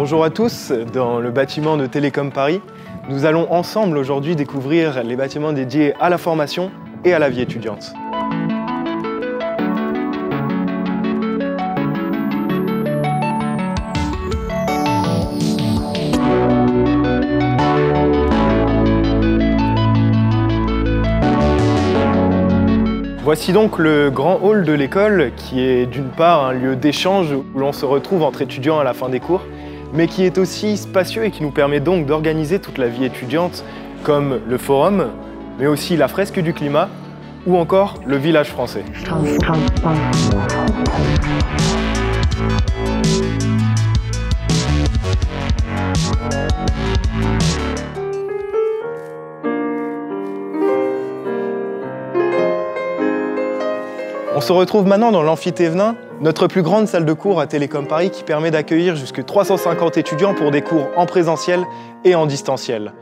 Bonjour à tous, dans le bâtiment de Télécom Paris, nous allons ensemble aujourd'hui découvrir les bâtiments dédiés à la formation et à la vie étudiante. Voici donc le grand hall de l'école qui est d'une part un lieu d'échange où l'on se retrouve entre étudiants à la fin des cours, mais qui est aussi spacieux et qui nous permet donc d'organiser toute la vie étudiante comme le forum, mais aussi la fresque du climat ou encore le village français. On se retrouve maintenant dans l'Amphithévenin, notre plus grande salle de cours à Télécom Paris qui permet d'accueillir jusqu'à 350 étudiants pour des cours en présentiel et en distanciel.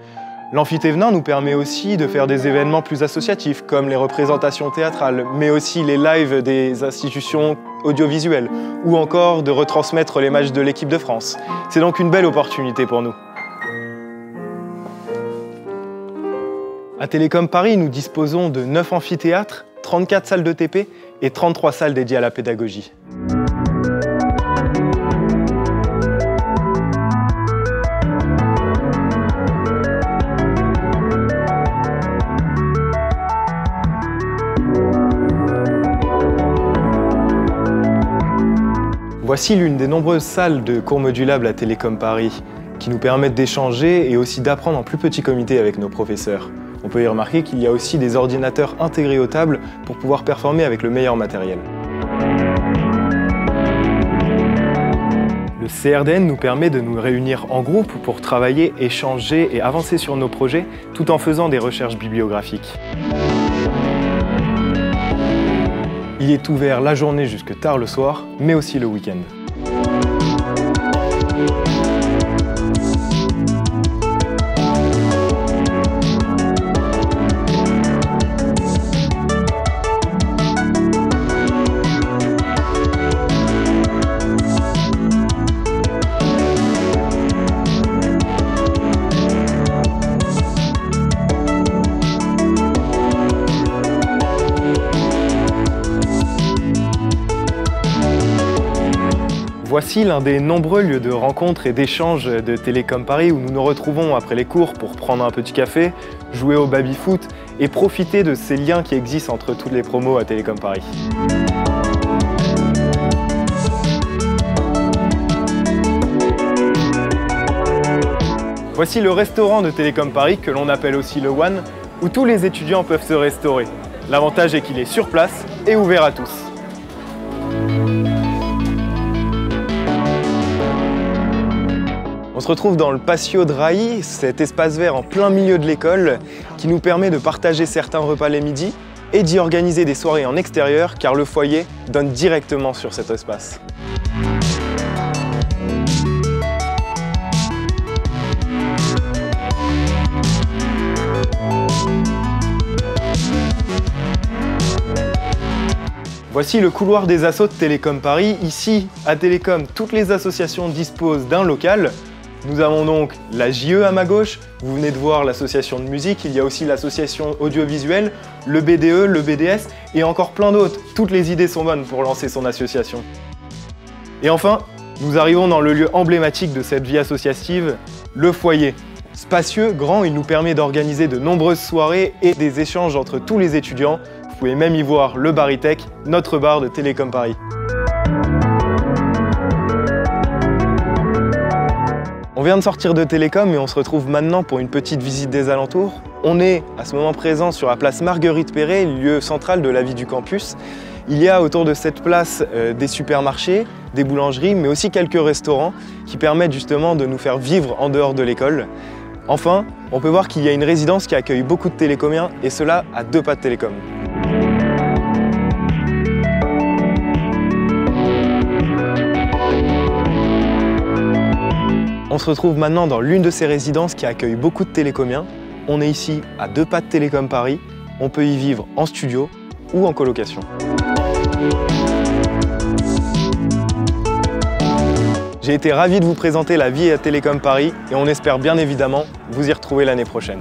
L'Amphithévenin nous permet aussi de faire des événements plus associatifs comme les représentations théâtrales, mais aussi les lives des institutions audiovisuelles ou encore de retransmettre les matchs de l'équipe de France. C'est donc une belle opportunité pour nous. À Télécom Paris, nous disposons de 9 amphithéâtres, 34 salles de TP et 33 salles dédiées à la pédagogie. Voici l'une des nombreuses salles de cours modulables à Télécom Paris qui nous permettent d'échanger et aussi d'apprendre en plus petit comité avec nos professeurs. On peut y remarquer qu'il y a aussi des ordinateurs intégrés aux tables pour pouvoir performer avec le meilleur matériel. Le CRDN nous permet de nous réunir en groupe pour travailler, échanger et avancer sur nos projets tout en faisant des recherches bibliographiques. Il est ouvert la journée jusque tard le soir, mais aussi le week-end. Voici l'un des nombreux lieux de rencontres et d'échanges de Télécom Paris où nous nous retrouvons après les cours pour prendre un petit café, jouer au baby-foot et profiter de ces liens qui existent entre toutes les promos à Télécom Paris. Voici le restaurant de Télécom Paris que l'on appelle aussi le One, où tous les étudiants peuvent se restaurer. L'avantage est qu'il est sur place et ouvert à tous. On se retrouve dans le patio de Railly, cet espace vert en plein milieu de l'école qui nous permet de partager certains repas les midis et d'y organiser des soirées en extérieur car le foyer donne directement sur cet espace. Voici le couloir des assos de Télécom Paris. Ici, à Télécom, toutes les associations disposent d'un local. Nous avons donc la JE à ma gauche, vous venez de voir l'association de musique, il y a aussi l'association audiovisuelle, le BDE, le BDS et encore plein d'autres. Toutes les idées sont bonnes pour lancer son association. Et enfin, nous arrivons dans le lieu emblématique de cette vie associative, le foyer. Spacieux, grand, il nous permet d'organiser de nombreuses soirées et des échanges entre tous les étudiants. Vous pouvez même y voir le Baritech, notre bar de Télécom Paris. On vient de sortir de Télécom et on se retrouve maintenant pour une petite visite des alentours. On est à ce moment présent sur la place Marguerite-Perret, lieu central de la vie du campus. Il y a autour de cette place des supermarchés, des boulangeries, mais aussi quelques restaurants qui permettent justement de nous faire vivre en dehors de l'école. Enfin, on peut voir qu'il y a une résidence qui accueille beaucoup de télécomiens et cela à 2 pas de Télécom. On se retrouve maintenant dans l'une de ces résidences qui accueille beaucoup de télécomiens. On est ici à 2 pas de Télécom Paris. On peut y vivre en studio ou en colocation. J'ai été ravi de vous présenter la vie à Télécom Paris et on espère bien évidemment vous y retrouver l'année prochaine.